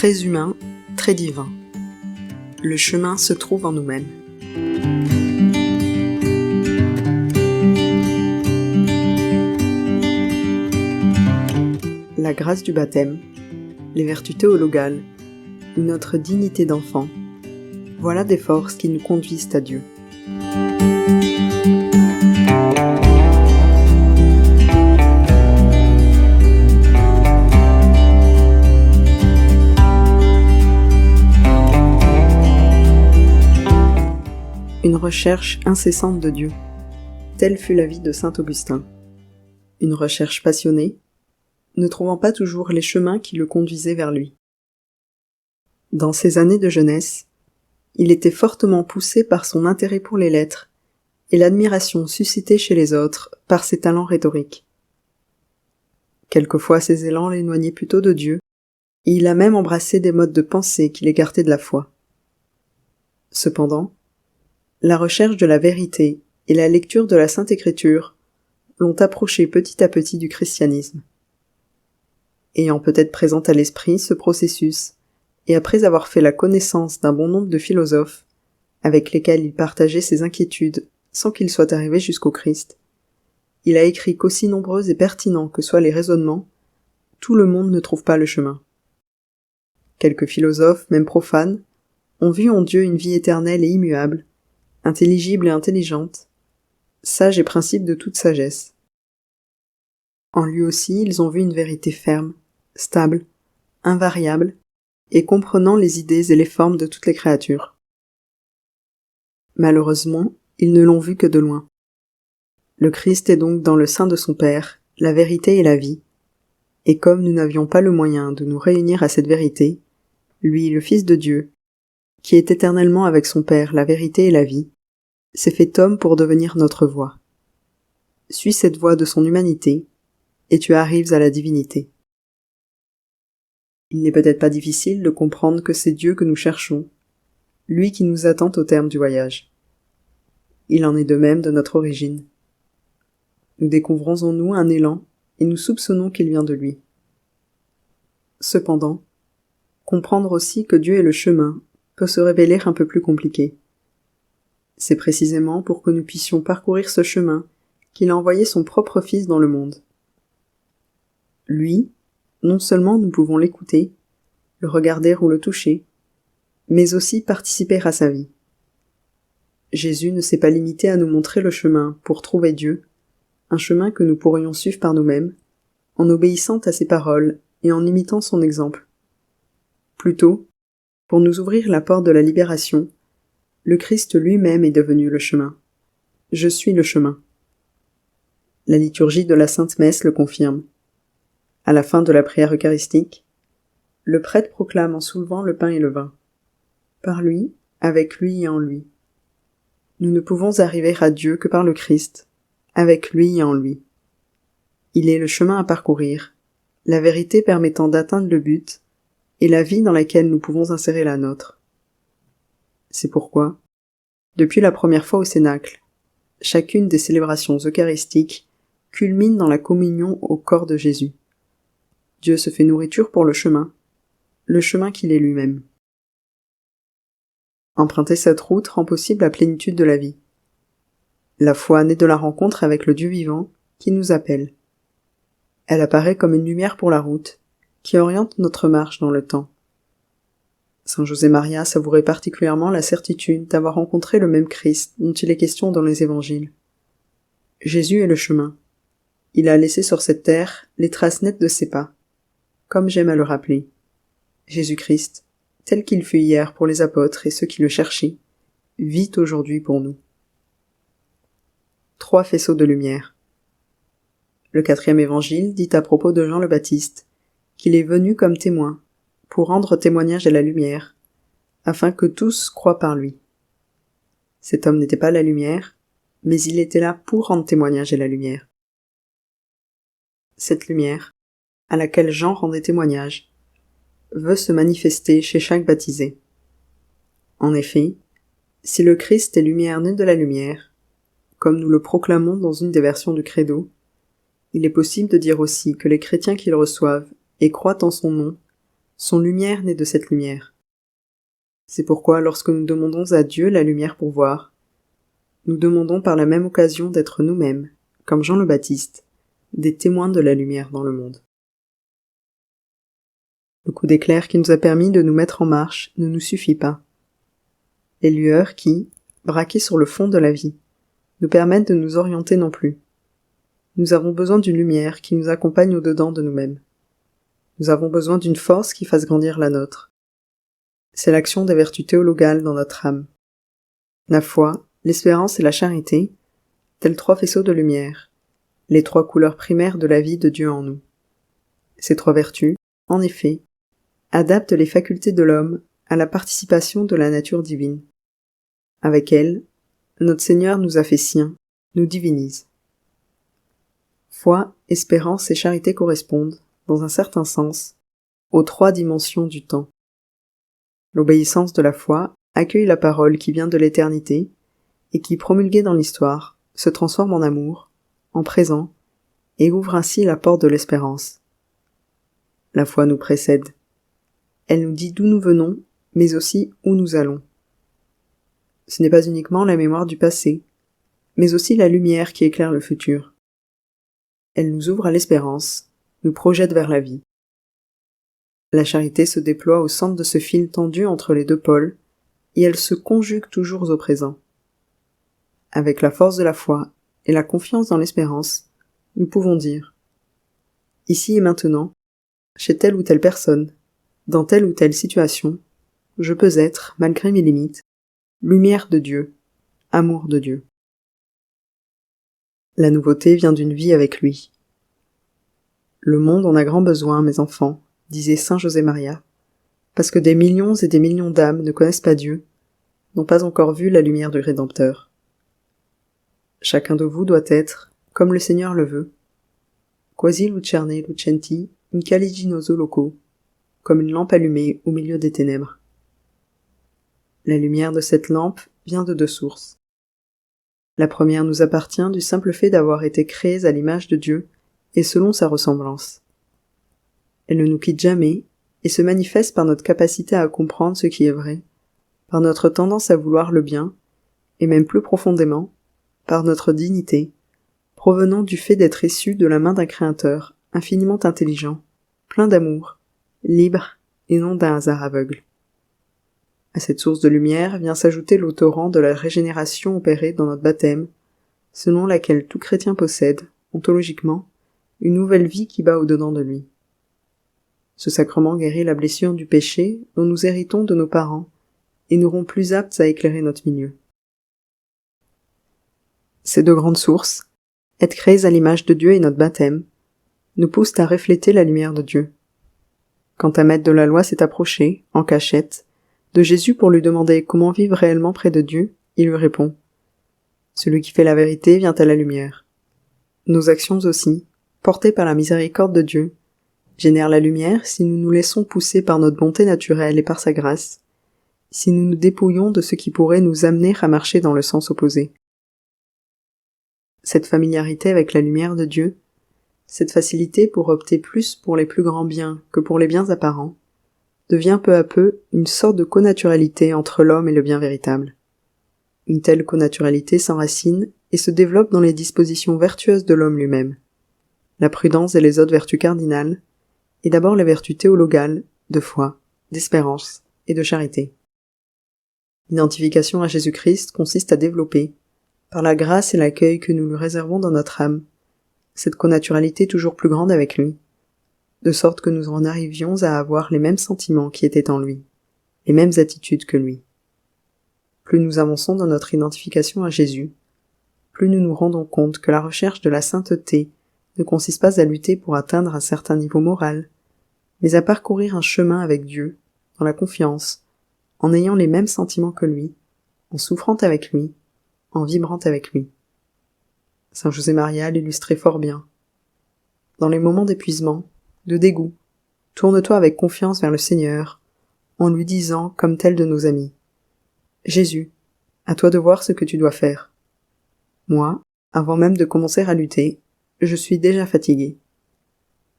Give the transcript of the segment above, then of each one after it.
Très humain, très divin. Le chemin se trouve en nous-mêmes. La grâce du baptême, les vertus théologales ou notre dignité d'enfant, voilà des forces qui nous conduisent à Dieu. Une recherche incessante de Dieu. Telle fut la vie de saint Augustin. Une recherche passionnée, ne trouvant pas toujours les chemins qui le conduisaient vers lui. Dans ses années de jeunesse, il était fortement poussé par son intérêt pour les lettres et l'admiration suscitée chez les autres par ses talents rhétoriques. Quelquefois ses élans l'éloignaient plutôt de Dieu, et il a même embrassé des modes de pensée qui l'écartaient de la foi. Cependant, la recherche de la vérité et la lecture de la Sainte Écriture l'ont approché petit à petit du christianisme. Ayant peut-être présent à l'esprit ce processus, et après avoir fait la connaissance d'un bon nombre de philosophes, avec lesquels il partageait ses inquiétudes sans qu'il soit arrivé jusqu'au Christ, il a écrit qu'aussi nombreux et pertinents que soient les raisonnements, tout le monde ne trouve pas le chemin. Quelques philosophes, même profanes, ont vu en Dieu une vie éternelle et immuable, intelligible et intelligente, sage et principe de toute sagesse. En lui aussi, ils ont vu une vérité ferme, stable, invariable, et comprenant les idées et les formes de toutes les créatures. Malheureusement, ils ne l'ont vu que de loin. Le Christ est donc dans le sein de son Père, la vérité et la vie, et comme nous n'avions pas le moyen de nous réunir à cette vérité, lui, le Fils de Dieu, qui est éternellement avec son Père, la vérité et la vie, s'est fait homme pour devenir notre voie. Suis cette voie de son humanité, et tu arrives à la divinité. Il n'est peut-être pas difficile de comprendre que c'est Dieu que nous cherchons, lui qui nous attend au terme du voyage. Il en est de même de notre origine. Nous découvrons en nous un élan, et nous soupçonnons qu'il vient de lui. Cependant, comprendre aussi que Dieu est le chemin peut se révéler un peu plus compliqué. C'est précisément pour que nous puissions parcourir ce chemin qu'il a envoyé son propre Fils dans le monde. Lui, non seulement nous pouvons l'écouter, le regarder ou le toucher, mais aussi participer à sa vie. Jésus ne s'est pas limité à nous montrer le chemin pour trouver Dieu, un chemin que nous pourrions suivre par nous-mêmes, en obéissant à ses paroles et en imitant son exemple. Plutôt, pour nous ouvrir la porte de la libération, le Christ lui-même est devenu le chemin. Je suis le chemin. La liturgie de la Sainte Messe le confirme. À la fin de la prière eucharistique, le prêtre proclame en soulevant le pain et le vin. Par lui, avec lui et en lui. Nous ne pouvons arriver à Dieu que par le Christ, avec lui et en lui. Il est le chemin à parcourir, la vérité permettant d'atteindre le but, et la vie dans laquelle nous pouvons insérer la nôtre. C'est pourquoi, depuis la première fois au Cénacle, chacune des célébrations eucharistiques culmine dans la communion au corps de Jésus. Dieu se fait nourriture pour le chemin qu'il est lui-même. Emprunter cette route rend possible la plénitude de la vie. La foi naît de la rencontre avec le Dieu vivant qui nous appelle. Elle apparaît comme une lumière pour la route, qui oriente notre marche dans le temps. Saint José Maria savourait particulièrement la certitude d'avoir rencontré le même Christ dont il est question dans les évangiles. Jésus est le chemin. Il a laissé sur cette terre les traces nettes de ses pas. Comme j'aime à le rappeler, Jésus-Christ, tel qu'il fut hier pour les apôtres et ceux qui le cherchaient, vit aujourd'hui pour nous. 3 faisceaux de lumière. Le 4e évangile dit à propos de Jean le Baptiste qu'il est venu comme témoin, pour rendre témoignage à la lumière, afin que tous croient par lui. Cet homme n'était pas la lumière, mais il était là pour rendre témoignage à la lumière. Cette lumière, à laquelle Jean rendait témoignage, veut se manifester chez chaque baptisé. En effet, si le Christ est lumière née de la lumière, comme nous le proclamons dans une des versions du Credo, il est possible de dire aussi que les chrétiens qui le reçoivent et croient en son nom sont lumière née de cette lumière. C'est pourquoi lorsque nous demandons à Dieu la lumière pour voir, nous demandons par la même occasion d'être nous-mêmes, comme Jean le Baptiste, des témoins de la lumière dans le monde. Le coup d'éclair qui nous a permis de nous mettre en marche ne nous suffit pas. Les lueurs qui, braquées sur le fond de la vie, nous permettent de nous orienter non plus. Nous avons besoin d'une lumière qui nous accompagne au-dedans de nous-mêmes. Nous avons besoin d'une force qui fasse grandir la nôtre. C'est l'action des vertus théologales dans notre âme. La foi, l'espérance et la charité, tels 3 faisceaux de lumière, les 3 couleurs primaires de la vie de Dieu en nous. Ces 3 vertus, en effet, adaptent les facultés de l'homme à la participation de la nature divine. Avec elles, notre Seigneur nous a fait siens, nous divinise. Foi, espérance et charité correspondent, dans un certain sens, aux 3 dimensions du temps. L'obéissance de la foi accueille la parole qui vient de l'éternité et qui, promulguée dans l'histoire, se transforme en amour, en présent, et ouvre ainsi la porte de l'espérance. La foi nous précède. Elle nous dit d'où nous venons, mais aussi où nous allons. Ce n'est pas uniquement la mémoire du passé, mais aussi la lumière qui éclaire le futur. Elle nous ouvre à l'espérance, nous projette vers la vie. La charité se déploie au centre de ce fil tendu entre les 2 pôles, et elle se conjugue toujours au présent. Avec la force de la foi et la confiance dans l'espérance, nous pouvons dire « Ici et maintenant, chez telle ou telle personne, dans telle ou telle situation, je peux être, malgré mes limites, lumière de Dieu, amour de Dieu. » La nouveauté vient d'une vie avec lui. Le monde en a grand besoin, mes enfants, disait saint José Maria, parce que des millions et des millions d'âmes ne connaissent pas Dieu, n'ont pas encore vu la lumière du Rédempteur. Chacun de vous doit être, comme le Seigneur le veut, quasi lucerne lucenti incaliginoso loco, comme une lampe allumée au milieu des ténèbres. La lumière de cette lampe vient de 2 sources. La première nous appartient du simple fait d'avoir été créés à l'image de Dieu et selon sa ressemblance. Elle ne nous quitte jamais et se manifeste par notre capacité à comprendre ce qui est vrai, par notre tendance à vouloir le bien, et même plus profondément, par notre dignité, provenant du fait d'être issus de la main d'un Créateur infiniment intelligent, plein d'amour, libre et non d'un hasard aveugle. À cette source de lumière vient s'ajouter l'eau torrent de la régénération opérée dans notre baptême, selon laquelle tout chrétien possède, ontologiquement, une nouvelle vie qui bat au-dedans de lui. Ce sacrement guérit la blessure du péché dont nous héritons de nos parents et nous rend plus aptes à éclairer notre milieu. Ces 2 grandes sources, être créés à l'image de Dieu et notre baptême, nous poussent à refléter la lumière de Dieu. Quand un maître de la loi s'est approché, en cachette, de Jésus pour lui demander comment vivre réellement près de Dieu, il lui répond « Celui qui fait la vérité vient à la lumière. » Nos actions aussi, portées par la miséricorde de Dieu, génèrent la lumière si nous nous laissons pousser par notre bonté naturelle et par sa grâce, si nous nous dépouillons de ce qui pourrait nous amener à marcher dans le sens opposé. Cette familiarité avec la lumière de Dieu, cette facilité pour opter plus pour les plus grands biens que pour les biens apparents, devient peu à peu une sorte de connaturalité entre l'homme et le bien véritable. Une telle connaturalité s'enracine et se développe dans les dispositions vertueuses de l'homme lui-même. La prudence et les autres vertus cardinales, et d'abord les vertus théologales, de foi, d'espérance et de charité. L'identification à Jésus-Christ consiste à développer, par la grâce et l'accueil que nous lui réservons dans notre âme, cette connaturalité toujours plus grande avec lui, de sorte que nous en arrivions à avoir les mêmes sentiments qui étaient en lui, les mêmes attitudes que lui. Plus nous avançons dans notre identification à Jésus, plus nous nous rendons compte que la recherche de la sainteté ne consiste pas à lutter pour atteindre un certain niveau moral, mais à parcourir un chemin avec Dieu, dans la confiance, en ayant les mêmes sentiments que lui, en souffrant avec lui, en vibrant avec lui. Saint José Maria l'illustrait fort bien. Dans les moments d'épuisement, de dégoût, tourne-toi avec confiance vers le Seigneur, en lui disant comme tel de nos amis « Jésus, à toi de voir ce que tu dois faire. Moi, avant même de commencer à lutter, je suis déjà fatigué. »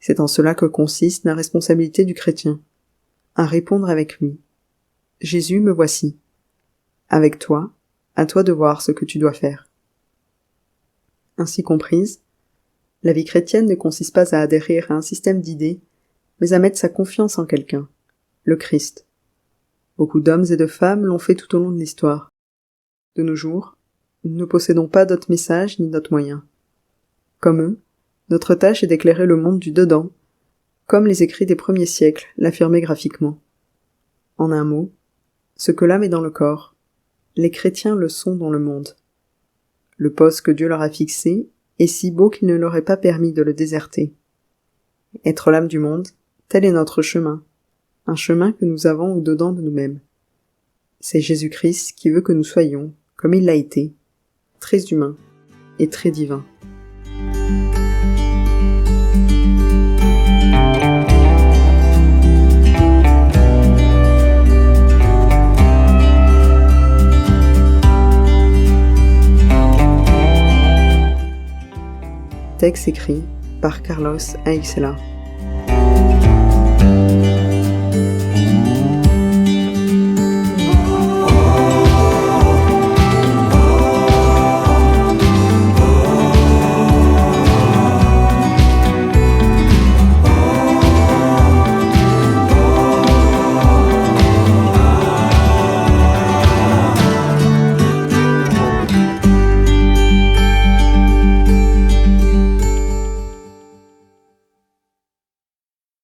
C'est en cela que consiste la responsabilité du chrétien. à répondre avec lui. Jésus, me voici. Avec toi, à toi de voir ce que tu dois faire. Ainsi comprise, la vie chrétienne ne consiste pas à adhérer à un système d'idées, mais à mettre sa confiance en quelqu'un, le Christ. Beaucoup d'hommes et de femmes l'ont fait tout au long de l'histoire. De nos jours, nous ne possédons pas d'autres messages ni d'autres moyens. Comme eux, notre tâche est d'éclairer le monde du dedans, comme les écrits des premiers siècles l'affirmaient graphiquement. En un mot, ce que l'âme est dans le corps, les chrétiens le sont dans le monde. Le poste que Dieu leur a fixé est si beau qu'il ne leur est pas permis de le déserter. Être l'âme du monde, tel est notre chemin, un chemin que nous avons au-dedans de nous-mêmes. C'est Jésus-Christ qui veut que nous soyons, comme il l'a été, très humains et très divins. Texte écrit par Carlos Aixela.